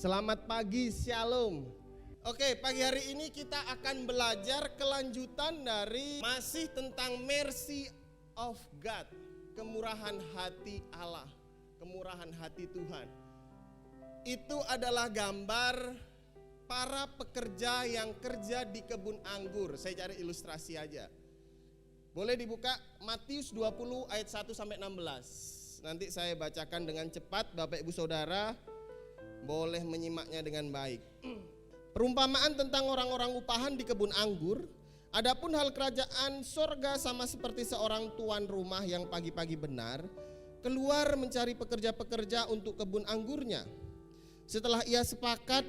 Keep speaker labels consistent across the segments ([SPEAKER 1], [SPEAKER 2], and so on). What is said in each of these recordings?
[SPEAKER 1] Selamat pagi, Shalom. Oke, pagi hari ini kita akan belajar kelanjutan dari masih tentang mercy of God, kemurahan hati Allah, kemurahan hati Tuhan. Itu adalah gambar para pekerja yang kerja di kebun anggur. Saya cari ilustrasi aja. Boleh dibuka Matius 20 ayat 1 sampai 16. Nanti saya bacakan dengan cepat, Bapak Ibu Saudara boleh menyimaknya dengan baik. Perumpamaan tentang orang-orang upahan di kebun anggur. Adapun hal kerajaan sorga sama seperti seorang tuan rumah yang pagi-pagi benar keluar mencari pekerja-pekerja untuk kebun anggurnya. Setelah ia sepakat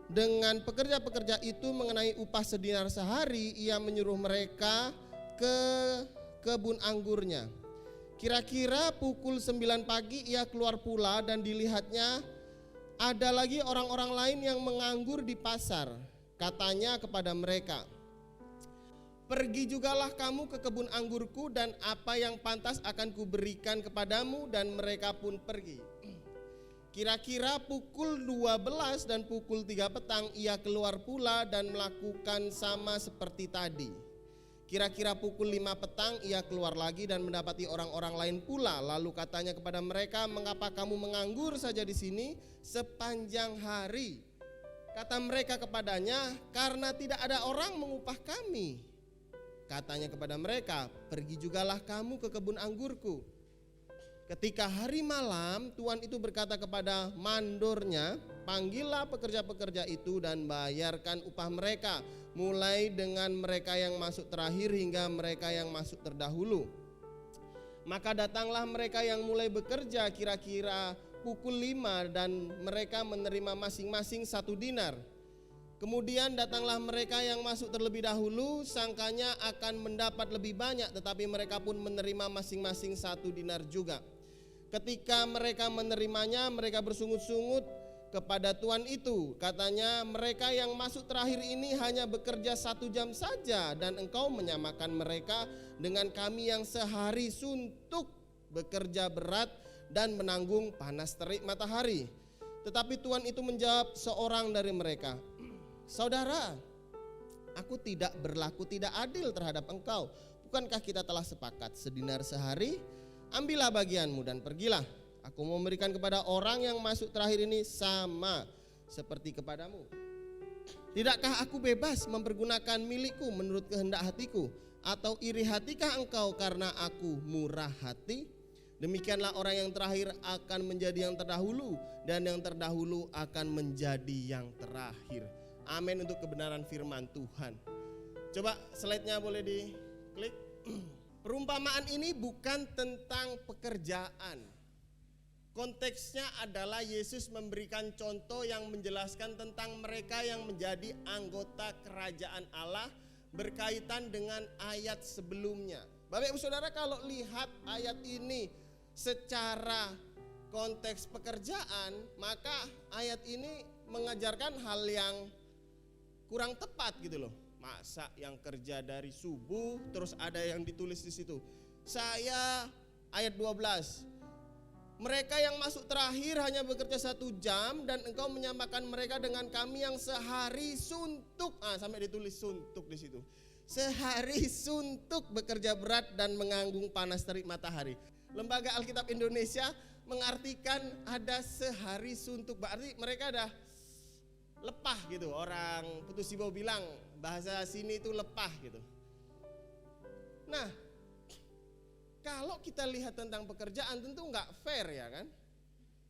[SPEAKER 1] dengan pekerja-pekerja itu mengenai upah sedinar sehari, ia menyuruh mereka ke kebun anggurnya. Kira-kira pukul 9 pagi ia keluar pula dan dilihatnya ada lagi orang-orang lain yang menganggur di pasar. Katanya kepada mereka, "Pergi jugalah kamu ke kebun anggurku dan apa yang pantas akan kuberikan kepadamu." Dan mereka pun pergi. Kira-kira pukul 12 dan pukul 3 petang ia keluar pula dan melakukan sama seperti tadi. Kira-kira pukul 5 petang ia keluar lagi dan mendapati orang-orang lain pula. Lalu katanya kepada mereka, "Mengapa kamu menganggur saja di sini sepanjang hari?" Kata mereka kepadanya, "Karena tidak ada orang mengupah kami." Katanya kepada mereka, "Pergi jugalah kamu ke kebun anggurku." Ketika hari malam, tuan itu berkata kepada mandornya, "Panggillah pekerja-pekerja itu dan bayarkan upah mereka, mulai dengan mereka yang masuk terakhir hingga mereka yang masuk terdahulu." Maka datanglah mereka yang mulai bekerja kira-kira pukul 5 dan mereka menerima masing-masing 1 dinar. Kemudian datanglah mereka yang masuk terlebih dahulu, sangkanya akan mendapat lebih banyak, tetapi mereka pun menerima masing-masing 1 dinar juga. Ketika mereka menerimanya, mereka bersungut-sungut kepada tuan itu. Katanya, "Mereka yang masuk terakhir ini hanya bekerja 1 jam saja, dan engkau menyamakan mereka dengan kami yang sehari suntuk bekerja berat dan menanggung panas terik matahari." Tetapi tuan itu menjawab seorang dari mereka, "Saudara, aku tidak berlaku tidak adil terhadap engkau. Bukankah kita telah sepakat sedinar sehari? Ambillah bagianmu dan pergilah. Aku mau memberikan kepada orang yang masuk terakhir ini sama seperti kepadamu. Tidakkah aku bebas mempergunakan milikku menurut kehendak hatiku? Atau iri hatikah engkau karena aku murah hati? Demikianlah orang yang terakhir akan menjadi yang terdahulu, dan yang terdahulu akan menjadi yang terakhir." Amin untuk kebenaran firman Tuhan. Coba slide-nya boleh diklik. Perumpamaan ini bukan tentang pekerjaan. Konteksnya adalah Yesus memberikan contoh yang menjelaskan tentang mereka yang menjadi anggota kerajaan Allah berkaitan dengan ayat sebelumnya. Bapak Ibu Saudara, kalau lihat ayat ini secara konteks pekerjaan, maka ayat ini mengajarkan hal yang kurang tepat gitu loh. Masa yang kerja dari subuh terus ada yang ditulis di situ. Ayat 12. "Mereka yang masuk terakhir hanya bekerja 1 jam dan engkau menyamakan mereka dengan kami yang sehari suntuk." Sampai ditulis suntuk di situ. Sehari suntuk bekerja berat dan menanggung panas terik matahari. Lembaga Alkitab Indonesia mengartikan ada sehari suntuk, berarti mereka ada lepah gitu. Orang Putus Sibo bilang bahasa sini itu lepah gitu. Nah, kalau kita lihat tentang pekerjaan tentu nggak fair ya kan.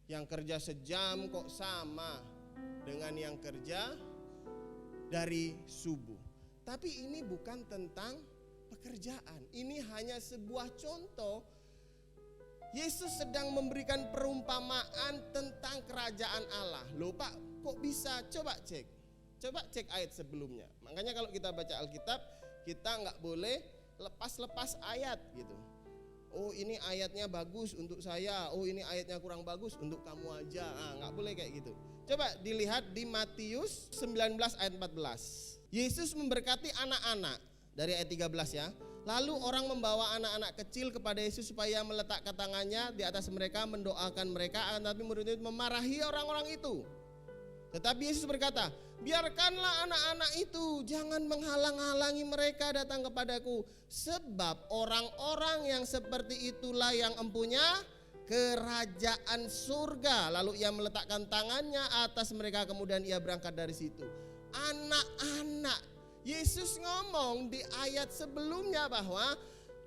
[SPEAKER 1] Yang kerja sejam kok sama dengan yang kerja dari subuh. Tapi ini bukan tentang pekerjaan. Ini hanya sebuah contoh. Yesus sedang memberikan perumpamaan tentang kerajaan Allah. Loh Pak, kok bisa? Coba cek ayat sebelumnya. Makanya kalau kita baca Alkitab, kita nggak boleh lepas-lepas ayat gitu. Oh ini ayatnya bagus untuk saya, oh ini ayatnya kurang bagus untuk kamu aja. Nggak boleh kayak gitu. Coba dilihat di Matius 19 ayat 14. Yesus memberkati anak-anak dari ayat 13 ya. Lalu orang membawa anak-anak kecil kepada Yesus supaya meletakkan tangannya di atas mereka, mendoakan mereka. Tapi murid-murid memarahi orang-orang itu. Tetapi Yesus berkata, biarkanlah anak-anak itu, jangan menghalang-halangi mereka datang kepadaku. Sebab orang-orang yang seperti itulah yang empunya kerajaan surga. Lalu ia meletakkan tangannya atas mereka, kemudian ia berangkat dari situ. Anak-anak, Yesus ngomong di ayat sebelumnya bahwa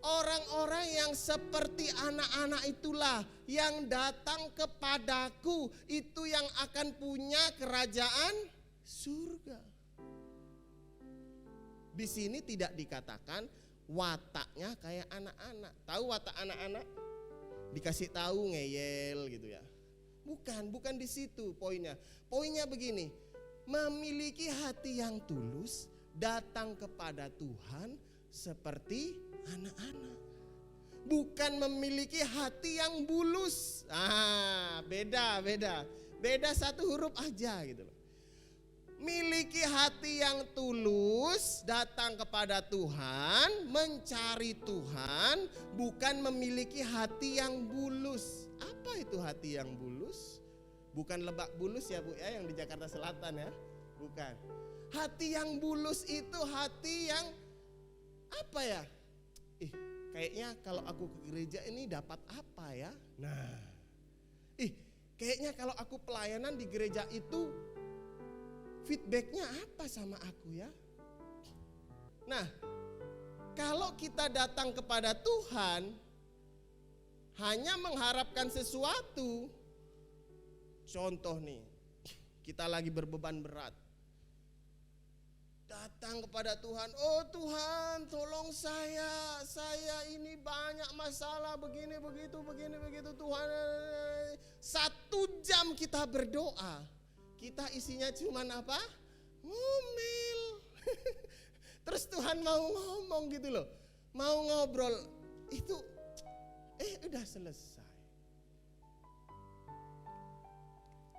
[SPEAKER 1] orang-orang yang seperti anak-anak itulah yang datang kepadaku, itu yang akan punya kerajaan surga. Di sini tidak dikatakan wataknya kayak anak-anak. Tahu watak anak-anak? Dikasih tahu ngeyel gitu ya. Bukan di situ poinnya. Poinnya begini, memiliki hati yang tulus, datang kepada Tuhan seperti anak-anak. Bukan memiliki hati yang bulus. Beda satu huruf aja gitu loh. Miliki hati yang tulus, datang kepada Tuhan, mencari Tuhan, bukan memiliki hati yang bulus. Apa itu hati yang bulus? Bukan Lebak Bulus ya Bu ya, yang di Jakarta Selatan ya. Bukan. Hati yang bulus itu hati yang apa ya? Kayaknya kalau aku ke gereja ini dapat apa ya? Nah, kayaknya kalau aku pelayanan di gereja itu feedbacknya apa sama aku ya? Nah, kalau kita datang kepada Tuhan hanya mengharapkan sesuatu, contoh nih, kita lagi berbeban berat, datang kepada Tuhan, oh Tuhan tolong saya ini banyak masalah begini begitu Tuhan. 1 jam kita berdoa, kita isinya cuman apa? Ngomel. Terus Tuhan mau ngomong gitu loh, mau ngobrol, itu udah selesai.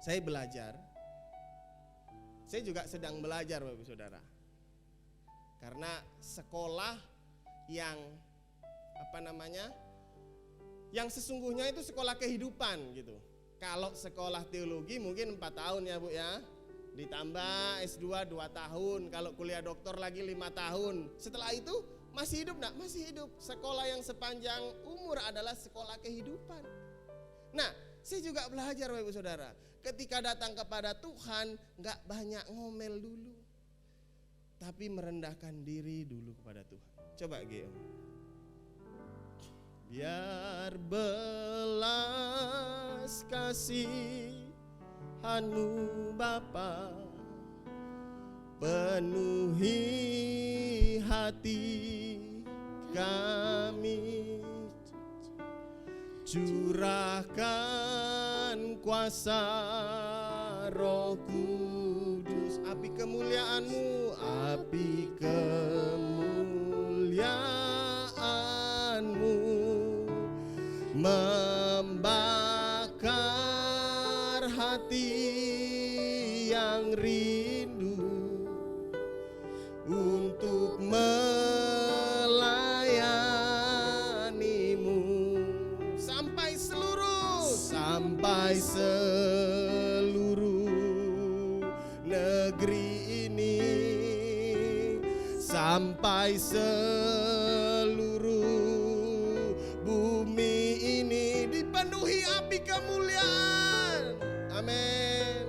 [SPEAKER 1] Saya belajar, saya juga sedang belajar Bapak Saudara. Karena sekolah yang yang sesungguhnya itu sekolah kehidupan gitu. Kalau sekolah teologi mungkin 4 tahun ya Bu ya. Ditambah S2 2 tahun, kalau kuliah doktor lagi 5 tahun. Setelah itu masih hidup enggak? Masih hidup. Sekolah yang sepanjang umur adalah sekolah kehidupan. Nah, saya juga belajar Bapak Saudara. Ketika datang kepada Tuhan enggak banyak ngomel dulu, tapi merendahkan diri dulu kepada Tuhan. Coba Geo. Biar belas kasihan-Mu Bapa penuhi hati kami, curahkan kuasa Roh Kudus, api kemuliaan-Mu, api kemuliaan-Mu membakar hati yang rindu untuk melayani-Mu sampai seluruh negeri ini, sampai seluruh bumi ini dipenuhi api kemuliaan. Amin.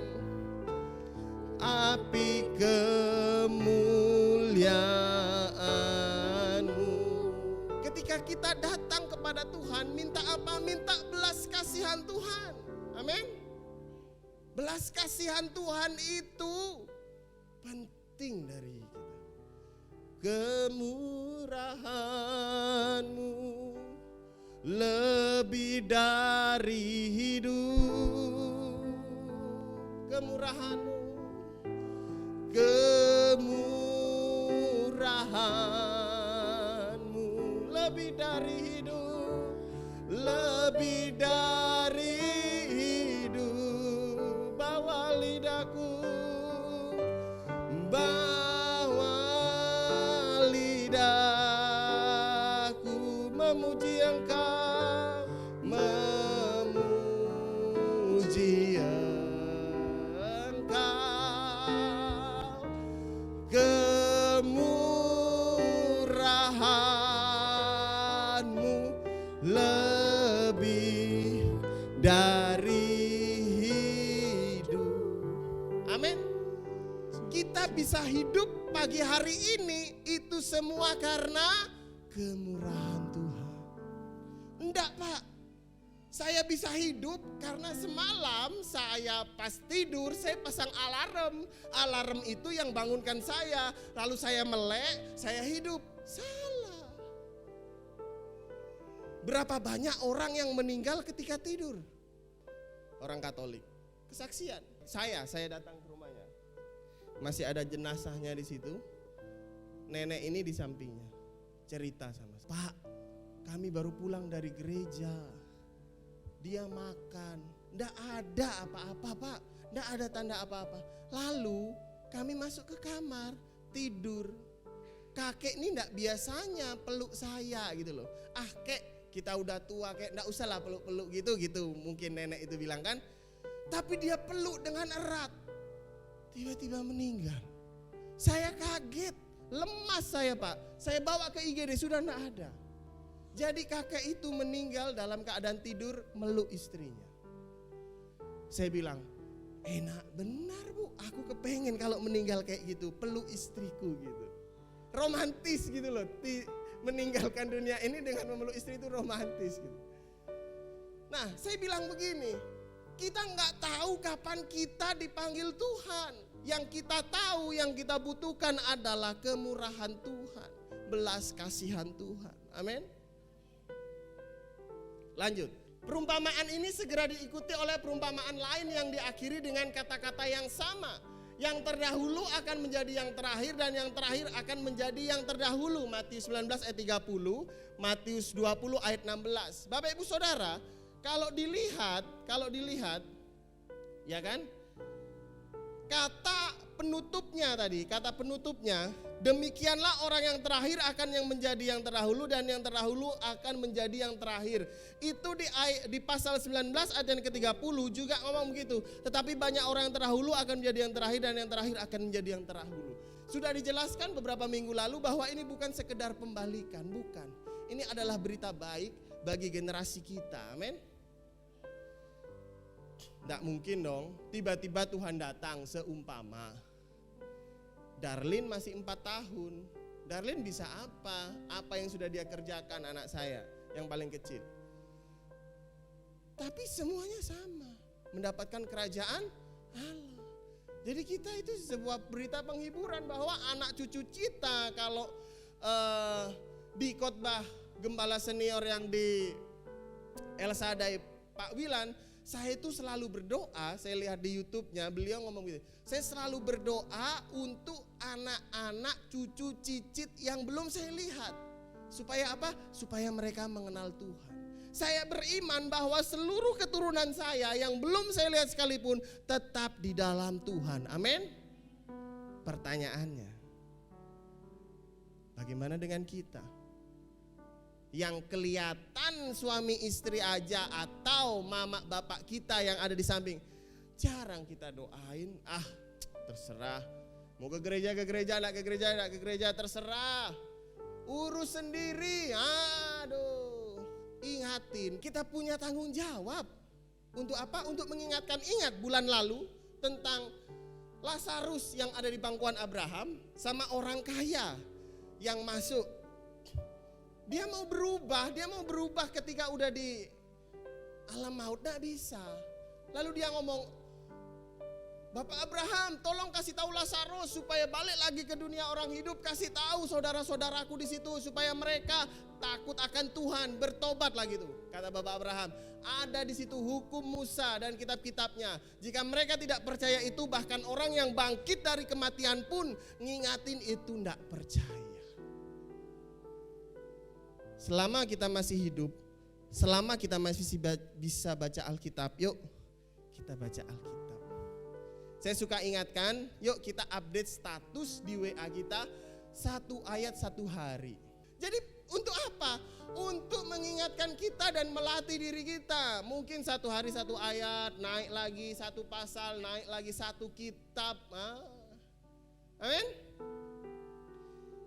[SPEAKER 1] Api kemuliaan-Mu. Ketika kita datang kepada Tuhan, minta apa? Minta belas kasihan Tuhan. Amin. Belas kasihan Tuhan itu penting dari kita. Kemurahan-Mu lebih dari hidup. Kemurahan-Mu, kemurahan-Mu lebih dari hidup, lebih dari hidup. Bawa lidahku, bawa lidahku memuji Engkau, memuji Engkau. saya bisa hidup pagi hari ini itu semua karena kemurahan Tuhan. Enggak, Pak. Saya bisa hidup karena semalam saya pas tidur saya pasang alarm. Alarm itu yang bangunkan saya. Lalu saya melek, saya hidup. Salah. Berapa banyak orang yang meninggal ketika tidur? Orang Katolik. Kesaksian. Saya datang ke rumahnya. Masih ada jenazahnya di situ. Nenek ini di sampingnya. Cerita sama saya. Pak, kami baru pulang dari gereja. Dia makan, enggak ada apa-apa, Pak. Enggak ada tanda apa-apa. Lalu kami masuk ke kamar, tidur. Kakek ini enggak biasanya peluk saya gitu loh. Ah, kek, kita udah tua, kek, enggak usah lah peluk-peluk gitu. Mungkin nenek itu bilang kan. Tapi dia peluk dengan erat. Tiba-tiba meninggal. Saya kaget, lemas saya, Pak. Saya bawa ke IGD, sudah enggak ada. Jadi kakek itu meninggal dalam keadaan tidur meluk istrinya. Saya bilang, enak benar Bu, aku kepengen kalau meninggal kayak gitu, peluk istriku gitu. Romantis gitu loh, meninggalkan dunia ini dengan memeluk istri itu romantis gitu. Nah saya bilang begini, kita nggak tahu kapan kita dipanggil Tuhan. Yang kita tahu, yang kita butuhkan adalah kemurahan Tuhan, belas kasihan Tuhan. Amin. Lanjut, perumpamaan ini segera diikuti oleh perumpamaan lain yang diakhiri dengan kata-kata yang sama. Yang terdahulu akan menjadi yang terakhir dan yang terakhir akan menjadi yang terdahulu. Matius 19 ayat 30, Matius 20 ayat 16. Bapak Ibu Saudara, kalau dilihat ya kan? Kata penutupnya, demikianlah orang yang terakhir akan yang menjadi yang terdahulu dan yang terdahulu akan menjadi yang terakhir. Itu di pasal 19 ayat yang ke-30 juga ngomong begitu. Tetapi banyak orang yang terdahulu akan menjadi yang terakhir dan yang terakhir akan menjadi yang terdahulu. Sudah dijelaskan beberapa minggu lalu bahwa ini bukan sekedar pembalikan, bukan. Ini adalah berita baik bagi generasi kita. Amin. Tidak mungkin dong tiba-tiba Tuhan datang seumpama Darlin masih 4 tahun. Darlin bisa apa? Apa yang sudah dia kerjakan anak saya yang paling kecil. Tapi semuanya sama, mendapatkan kerajaan Allah. Jadi kita itu sebuah berita penghiburan bahwa anak cucu kita kalau di khotbah gembala senior yang di El Shaddai Pak Wilan, saya itu selalu berdoa, saya lihat di YouTube-nya beliau ngomong gitu. Saya selalu berdoa untuk anak-anak cucu cicit yang belum saya lihat. Supaya apa? Supaya mereka mengenal Tuhan. Saya beriman bahwa seluruh keturunan saya yang belum saya lihat sekalipun tetap di dalam Tuhan. Amin. Pertanyaannya, bagaimana dengan kita? Yang kelihatan suami istri aja atau mama bapak kita yang ada di samping, jarang kita doain. Ah, terserah. Mau ke gereja, enggak ke gereja, terserah. Urus sendiri. Aduh. Ingatin, kita punya tanggung jawab. Untuk apa? Untuk mengingatkan. Ingat bulan lalu tentang Lazarus yang ada di pangkuan Abraham sama orang kaya yang masuk. Dia mau berubah ketika udah di alam maut, gak bisa. Lalu dia ngomong, Bapak Abraham, tolong kasih tahu Lazarus supaya balik lagi ke dunia orang hidup. Kasih tahu saudara-saudaraku di situ supaya mereka takut akan Tuhan, bertobat lagi tuh. Kata Bapak Abraham, ada di situ hukum Musa dan kitab-kitabnya. Jika mereka tidak percaya itu, bahkan orang yang bangkit dari kematian pun ngingatin itu gak percaya. Selama kita masih hidup, selama kita masih bisa baca Alkitab, yuk kita baca Alkitab. Saya suka ingatkan, yuk kita update status di WA kita 1 ayat 1 hari. Jadi untuk apa? Untuk mengingatkan kita dan melatih diri kita. Mungkin 1 hari 1 ayat, naik lagi 1 pasal, naik lagi 1 kitab. Amin.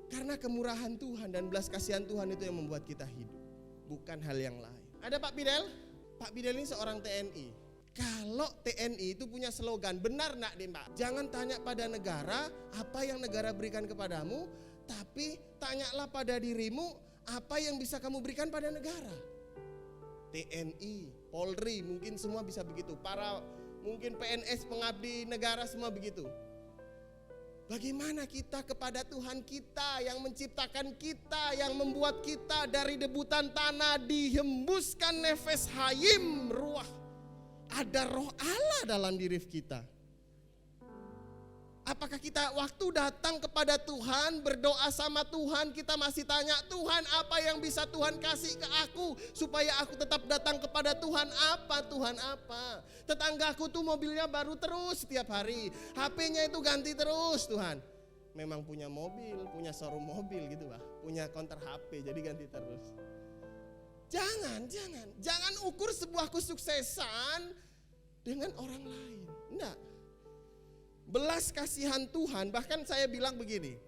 [SPEAKER 1] Karena kemurahan Tuhan dan belas kasihan Tuhan itu yang membuat kita hidup, bukan hal yang lain. Ada Pak Bidel? Pak Bidel ini seorang TNI. Kalau TNI itu punya slogan, benar nak deh mbak? Jangan tanya pada negara apa yang negara berikan kepadamu, tapi tanyalah pada dirimu apa yang bisa kamu berikan pada negara. TNI, Polri, mungkin semua bisa begitu. Para mungkin PNS, pengabdi negara semua begitu. Bagaimana kita kepada Tuhan kita yang menciptakan kita, yang membuat kita dari debutan tanah dihembuskan nefes hayim ruah. Ada roh Allah dalam diri kita. Apakah kita waktu datang kepada Tuhan, berdoa sama Tuhan, kita masih tanya, Tuhan apa yang bisa Tuhan kasih ke aku supaya aku tetap datang kepada Tuhan? Apa Tuhan apa? Tetanggaku tuh mobilnya baru terus setiap hari, HP-nya itu ganti terus Tuhan. Memang punya mobil, punya showroom mobil gitu Pak, punya counter HP jadi ganti terus. Jangan ukur sebuah kesuksesan dengan orang lain. Enggak. Belas kasihan Tuhan, bahkan saya bilang begini.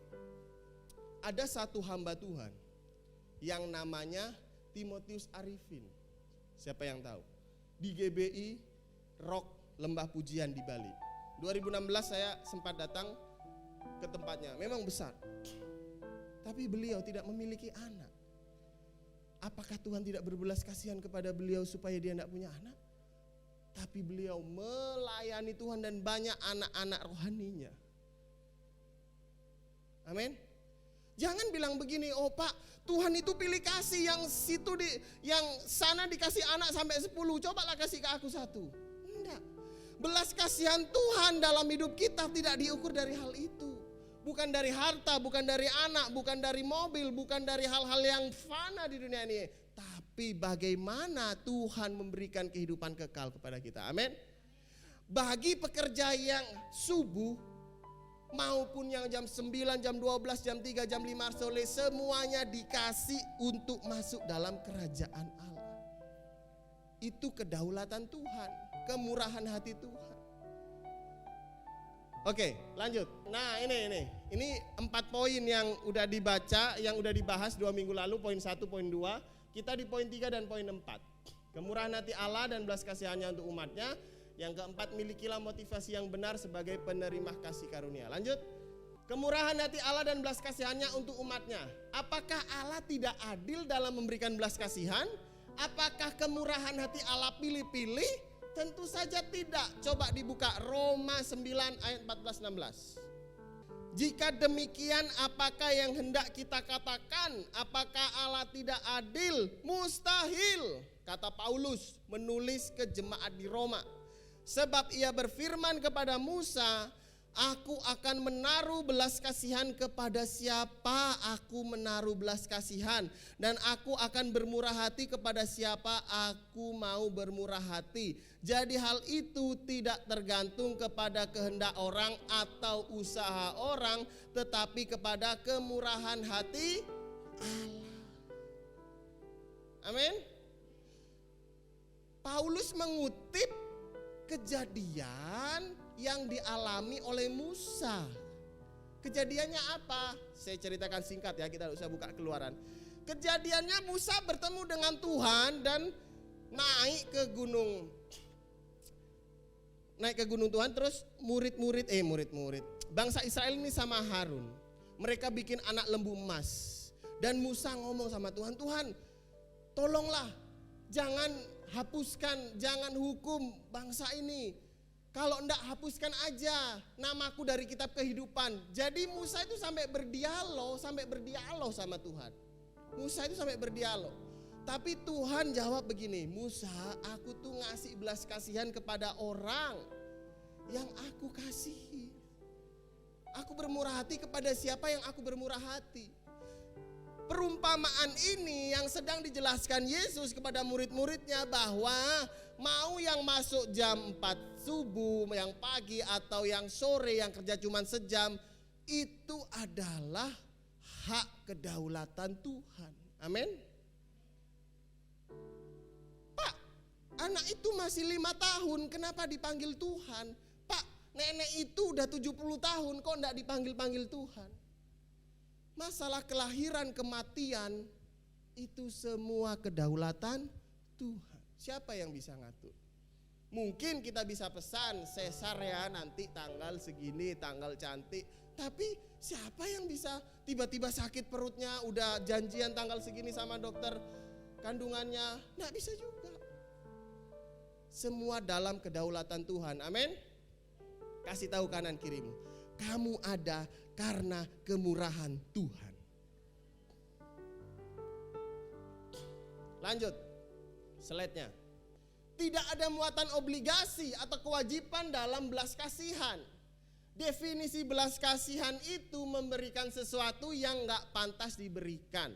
[SPEAKER 1] Ada satu hamba Tuhan yang namanya Timotius Arifin. Siapa yang tahu? Di GBI Rock Lembah Pujian di Bali. 2016 saya sempat datang ke tempatnya. Memang besar. Tapi beliau tidak memiliki anak. Apakah Tuhan tidak berbelas kasihan kepada beliau supaya dia tidak punya anak? Tapi beliau melayani Tuhan dan banyak anak-anak rohaninya. Amin. Jangan bilang begini, oh Pak, Tuhan itu pilih kasih yang yang sana dikasih anak sampai 10, cobalah kasih ke aku 1. Enggak. Belas kasihan Tuhan dalam hidup kita tidak diukur dari hal itu. Bukan dari harta, bukan dari anak, bukan dari mobil, bukan dari hal-hal yang fana di dunia ini. Tapi bagaimana Tuhan memberikan kehidupan kekal kepada kita. Amin. Bagi pekerja yang subuh maupun yang jam 9, jam 12, jam 3, jam 5 sore, semuanya dikasih untuk masuk dalam kerajaan Allah. Itu kedaulatan Tuhan, kemurahan hati Tuhan. Oke, lanjut. Nah, ini 4 poin yang udah dibaca, yang udah dibahas 2 minggu lalu, poin 1, poin 2. Kita di poin 3 dan poin 4. Kemurahan hati Allah dan belas kasihannya untuk umatnya. Yang keempat, milikilah motivasi yang benar sebagai penerima kasih karunia. Lanjut. Kemurahan hati Allah dan belas kasihannya untuk umatnya. Apakah Allah tidak adil dalam memberikan belas kasihan? Apakah kemurahan hati Allah pilih-pilih? Tentu saja tidak. Coba dibuka Roma 9 ayat 14-16. Jika demikian, apakah yang hendak kita katakan? Apakah Allah tidak adil? Mustahil, kata Paulus menulis ke jemaat di Roma. Sebab ia berfirman kepada Musa, aku akan menaruh belas kasihan kepada siapa aku menaruh belas kasihan, dan aku akan bermurah hati kepada siapa aku mau bermurah hati. Jadi hal itu tidak tergantung kepada kehendak orang atau usaha orang, tetapi kepada kemurahan hati Allah. Amin. Paulus mengutip kejadian yang dialami oleh Musa. Kejadiannya apa? Saya ceritakan singkat ya, kita tidak usah buka Keluaran. Kejadiannya Musa bertemu dengan Tuhan dan naik ke gunung Tuhan. Terus murid-murid bangsa Israel ini sama Harun, mereka bikin anak lembu emas. Dan Musa ngomong sama Tuhan, Tuhan tolonglah, jangan hapuskan, jangan hukum bangsa ini. Kalau enggak, hapuskan aja namaku dari kitab kehidupan. Jadi Musa itu sampai berdialog sama Tuhan. Musa itu sampai berdialog. Tapi Tuhan jawab begini, Musa, aku tuh ngasih belas kasihan kepada orang yang aku kasihi. Aku bermurah hati kepada siapa yang aku bermurah hati. Perumpamaan ini yang sedang dijelaskan Yesus kepada murid-muridnya, bahwa mau yang masuk jam 4 subuh, yang pagi atau yang sore, yang kerja cuma sejam, itu adalah hak kedaulatan Tuhan. Amin. Pak, anak itu masih 5 tahun, kenapa dipanggil Tuhan? Pak, nenek itu udah 70 tahun, kok enggak dipanggil-panggil Tuhan? Masalah kelahiran, kematian, itu semua kedaulatan Tuhan. Siapa yang bisa ngatur? Mungkin kita bisa pesan sesar ya nanti tanggal segini, tanggal cantik. Tapi siapa yang bisa tiba-tiba sakit perutnya, udah janjian tanggal segini sama dokter kandungannya? Nggak bisa juga. Semua dalam kedaulatan Tuhan. Amin. Kasih tahu kanan kirimu, kamu ada karena kemurahan Tuhan. Lanjut, slide-nya. Tidak ada muatan obligasi atau kewajiban dalam belas kasihan. Definisi belas kasihan itu memberikan sesuatu yang gak pantas diberikan.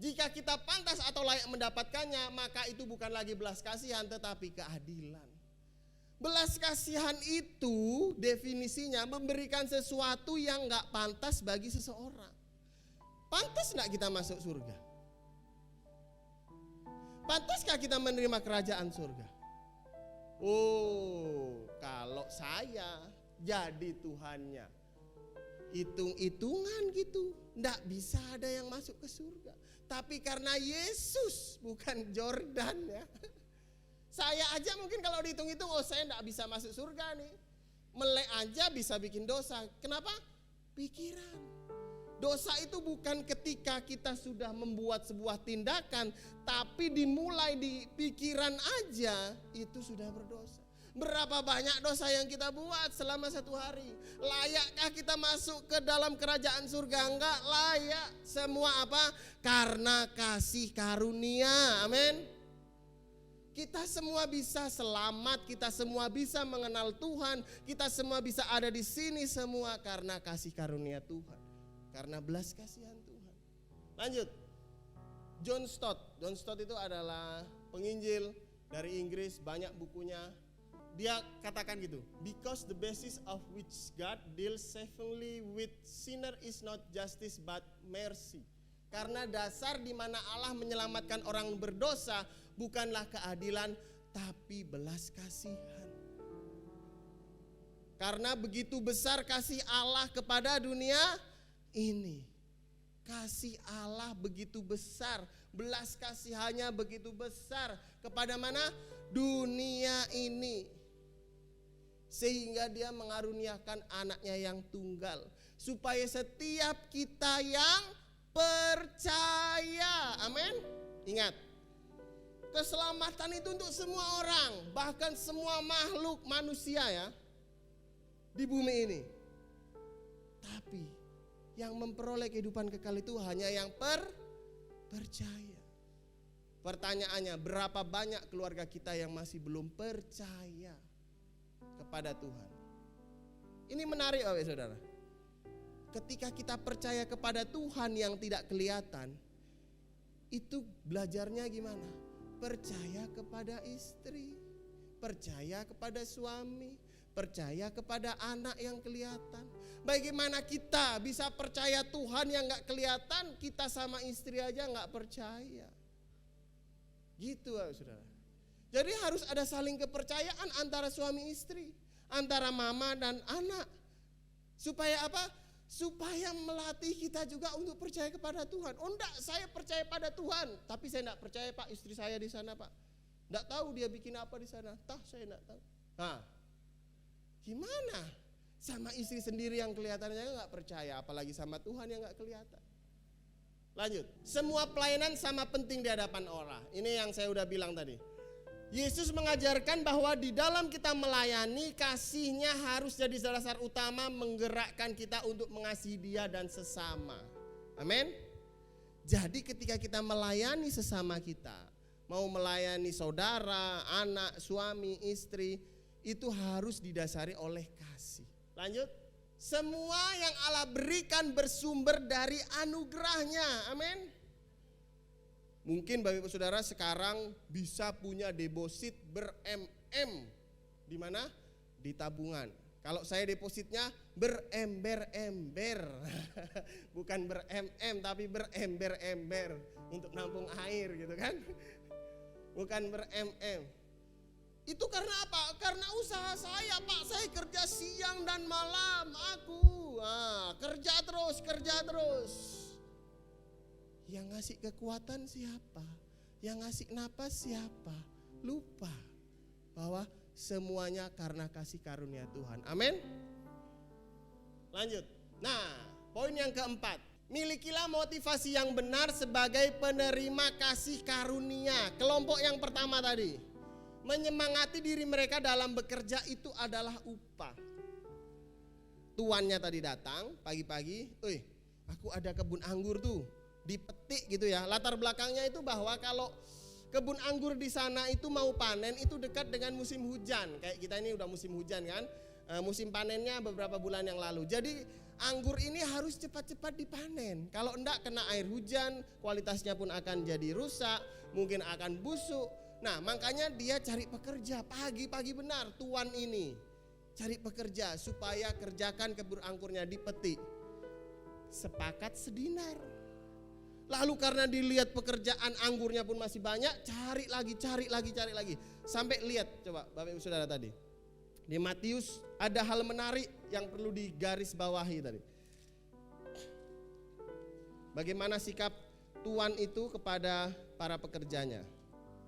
[SPEAKER 1] Jika kita pantas atau layak mendapatkannya, maka itu bukan lagi belas kasihan tetapi keadilan. Belas kasihan itu definisinya memberikan sesuatu yang gak pantas bagi seseorang. Pantas gak kita masuk surga? Pantaskah kita menerima kerajaan surga? Oh, kalau saya jadi Tuhannya, hitung-hitungan gitu, nggak bisa ada yang masuk ke surga. Tapi karena Yesus, bukan Jordan ya. Saya aja mungkin kalau dihitung-hitung, oh saya nggak bisa masuk surga nih. Melek aja bisa bikin dosa. Kenapa? Pikiran. Dosa itu bukan ketika kita sudah membuat sebuah tindakan, tapi dimulai di pikiran aja itu sudah berdosa. Berapa banyak dosa yang kita buat selama satu hari? Layakkah kita masuk ke dalam kerajaan surga? Enggak layak. Semua apa? Karena kasih karunia. Amin. Kita semua bisa selamat, kita semua bisa mengenal Tuhan, kita semua bisa ada di sini semua karena kasih karunia Tuhan. Karena belas kasihan Tuhan. Lanjut. John Stott. John Stott itu adalah penginjil dari Inggris, banyak bukunya. Dia katakan gitu, because the basis of which God deals savingly with sinner is not justice but mercy. Karena dasar di mana Allah menyelamatkan orang berdosa bukanlah keadilan tapi belas kasihan. Karena begitu besar kasih Allah kepada dunia ini. Kasih Allah begitu besar, belas kasihannya begitu besar kepada mana? Dunia ini. Sehingga dia mengaruniakan anaknya yang tunggal. Supaya setiap kita yang percaya. Amin. Ingat. Keselamatan itu untuk semua orang. Bahkan semua makhluk manusia ya. Di bumi ini. Tapi yang memperoleh kehidupan kekal itu hanya yang percaya. Pertanyaannya, berapa banyak keluarga kita yang masih belum percaya kepada Tuhan? Ini menarik Bapak Saudara. Ketika kita percaya kepada Tuhan yang tidak kelihatan, itu belajarnya gimana? Percaya kepada istri, percaya kepada suami, percaya kepada anak yang kelihatan. Bagaimana kita bisa percaya Tuhan yang gak kelihatan, kita sama istri aja gak percaya. Gitu Saudara. Jadi harus ada saling kepercayaan antara suami istri, antara mama dan anak. Supaya apa? Supaya melatih kita juga untuk percaya kepada Tuhan. Oh enggak, saya percaya pada Tuhan, tapi saya enggak percaya Pak istri saya di sana Pak. Enggak tahu dia bikin apa di sana. Saya enggak tahu. Nah, gimana? Sama istri sendiri yang kelihatannya enggak percaya, apalagi sama Tuhan yang enggak kelihatan. Lanjut. Semua pelayanan sama penting di hadapan Allah. Ini yang saya udah bilang tadi. Yesus mengajarkan bahwa di dalam kita melayani, kasihnya harus jadi dasar utama menggerakkan kita untuk mengasihi dia dan sesama. Amin. Jadi ketika kita melayani sesama kita, mau melayani saudara, anak, suami, istri, itu harus didasari oleh kasih. Lanjut. Semua yang Allah berikan bersumber dari anugerahnya. Amin. Mungkin Bapak Ibu Saudara sekarang bisa punya deposit ber-MM. Di mana? Di tabungan. Kalau saya depositnya berember-ember. Bukan ber-MM tapi berember-ember. Untuk nampung air gitu kan. Bukan ber-MM. Itu karena apa? Karena usaha saya Pak. Saya kerja siang dan malam. Kerja terus. Yang ngasih kekuatan siapa? Yang ngasih napas siapa? Lupa. bahwa semuanya karena kasih karunia Tuhan. Amin. Lanjut. Nah, poin yang keempat. Milikilah motivasi yang benar sebagai penerima kasih karunia. Kelompok yang pertama tadi. Menyemangati diri mereka dalam bekerja itu adalah upah. Tuannya tadi datang pagi-pagi, aku ada kebun anggur tuh, dipetik gitu ya. Latar belakangnya itu bahwa kalau kebun anggur di sana itu mau panen itu dekat dengan musim hujan. Kayak kita ini udah musim hujan kan, musim panennya beberapa bulan yang lalu. Jadi anggur ini harus cepat-cepat dipanen. Kalau enggak kena air hujan, kualitasnya pun akan jadi rusak, mungkin akan busuk. Nah, makanya dia cari pekerja pagi-pagi benar tuan ini. Cari pekerja supaya kerjakan kebun anggurnya dipetik. Sepakat sedinar. Lalu karena dilihat pekerjaan anggurnya pun masih banyak, cari lagi. Sampai lihat, coba Bapak Ibu Saudara tadi. Di Matius ada hal menarik yang perlu digaris bawahi tadi. Bagaimana sikap tuan itu kepada para pekerjanya.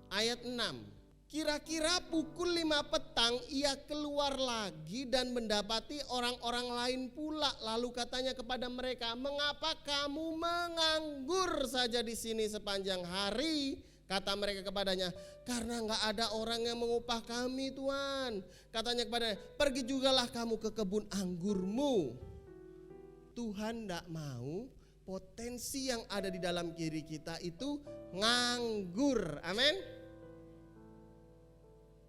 [SPEAKER 1] Ayat 6. Kira-kira pukul 5 petang ia keluar lagi dan mendapati orang-orang lain pula. Lalu katanya kepada mereka, mengapa kamu menganggur saja di sini sepanjang hari? Kata mereka kepadanya, karena enggak ada orang yang mengupah kami Tuan. Katanya kepadanya, pergi jugalah kamu ke kebun anggurmu. Tuhan enggak mau potensi yang ada di dalam diri kita itu nganggur. Amin.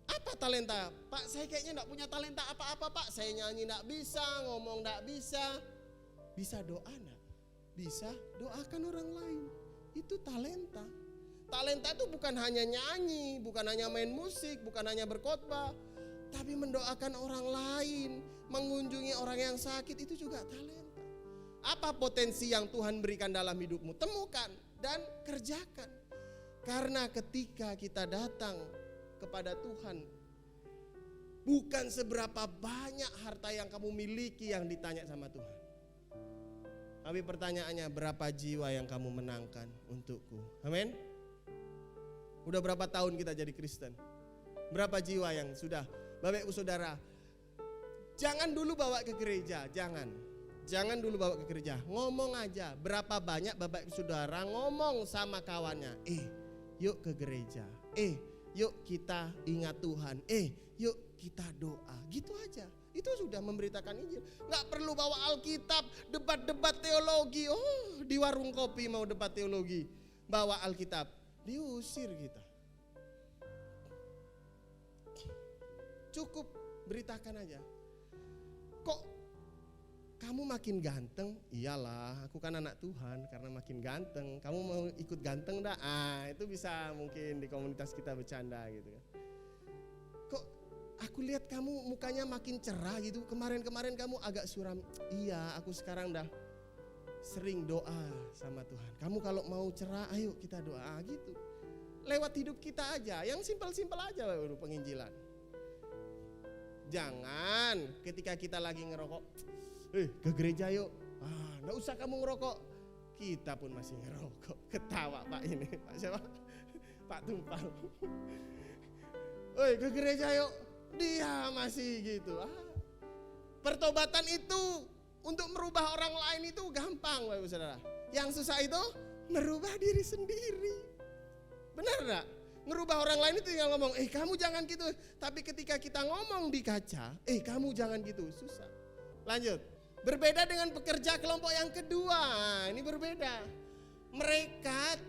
[SPEAKER 1] Apa talenta? Pak, saya kayaknya enggak punya talenta apa-apa Pak. Saya nyanyi enggak bisa, ngomong enggak bisa. Bisa doa enggak? Bisa doakan orang lain. Itu talenta. Talenta itu bukan hanya nyanyi, bukan hanya main musik, bukan hanya berkhotbah, tapi mendoakan orang lain, mengunjungi orang yang sakit itu juga talenta. Apa potensi yang Tuhan berikan dalam hidupmu? Temukan dan kerjakan. Karena ketika kita datang kepada Tuhan, bukan seberapa banyak harta yang kamu miliki yang ditanya sama Tuhan. Tapi pertanyaannya, berapa jiwa yang kamu menangkan untukku? Amin. Udah berapa tahun kita jadi Kristen? Berapa jiwa yang sudah? Bapak Ibu Saudara, jangan dulu bawa ke gereja, jangan dulu bawa ke gereja. Ngomong aja, berapa banyak Bapak Ibu Saudara ngomong sama kawannya, yuk ke gereja, yuk kita ingat Tuhan, yuk kita doa. Gitu aja. Itu sudah memberitakan Injil. Gak perlu bawa Alkitab, debat-debat teologi. Oh, di warung kopi mau debat teologi, bawa Alkitab, diusir kita. Cukup beritakan aja. Kok kamu makin ganteng? Iyalah, aku kan anak Tuhan karena makin ganteng. Kamu mau ikut ganteng dah? Itu bisa mungkin di komunitas kita bercanda gitu kan. Kok aku lihat kamu mukanya makin cerah gitu. Kemarin-kemarin kamu agak suram. Iya, aku sekarang dah sering doa sama Tuhan. Kamu kalau mau cerah, ayo kita doa gitu. Lewat hidup kita aja, yang simpel-simpel aja baru penginjilan. Jangan ketika kita lagi ngerokok, ke gereja yuk. Nggak usah kamu ngerokok. Kita pun masih ngerokok. Ketawa Pak ini, Pak siapa? Pak Tumpang. Ke gereja yuk. Dia masih gitu. Pertobatan itu untuk merubah orang lain itu gampang Bapak Saudara. Yang susah itu merubah diri sendiri. Benar enggak? Ngerubah orang lain itu tinggal ngomong, kamu jangan gitu. Tapi ketika kita ngomong di kaca, kamu jangan gitu, susah. Lanjut. Berbeda dengan pekerja kelompok yang kedua. Ini berbeda. Mereka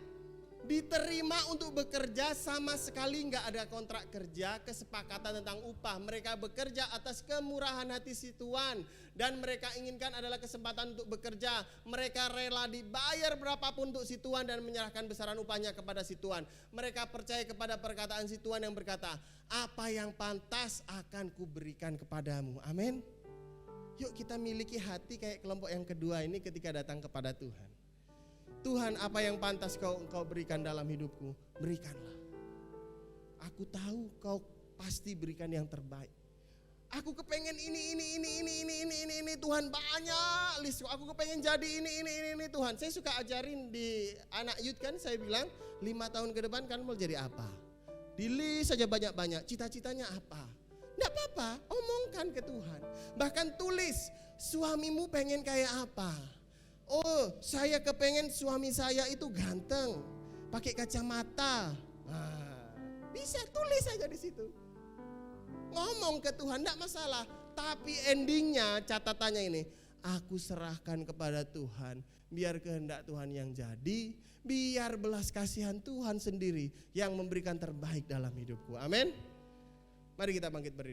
[SPEAKER 1] diterima untuk bekerja, sama sekali nggak ada kontrak kerja, kesepakatan tentang upah. Mereka bekerja atas kemurahan hati si Tuan, dan mereka inginkan adalah kesempatan untuk bekerja. Mereka rela dibayar berapapun untuk si Tuan dan menyerahkan besaran upahnya kepada si Tuan. Mereka percaya kepada perkataan si Tuan yang berkata, apa yang pantas akan kuberikan kepadamu. Amin. Yuk kita miliki hati kayak kelompok yang kedua ini ketika datang kepada Tuhan. Tuhan, apa yang pantas Kau berikan dalam hidupku, berikanlah. Aku tahu Kau pasti berikan yang terbaik. Aku kepengen ini Tuhan, banyak list. Aku kepengen jadi ini Tuhan. Saya suka ajarin di anak youth kan, saya bilang 5 tahun ke depan kan mau jadi apa? Tulis saja banyak-banyak, cita-citanya apa? Enggak apa-apa, omongkan ke Tuhan. Bahkan tulis, suamimu pengen kayak apa? Oh, saya kepengen suami saya itu ganteng, pakai kacamata. Nah, bisa tulis saja di situ. Ngomong ke Tuhan, enggak masalah. Tapi endingnya catatannya ini, aku serahkan kepada Tuhan. Biar kehendak Tuhan yang jadi, biar belas kasihan Tuhan sendiri yang memberikan terbaik dalam hidupku. Amin. Mari kita bangkit berdiri.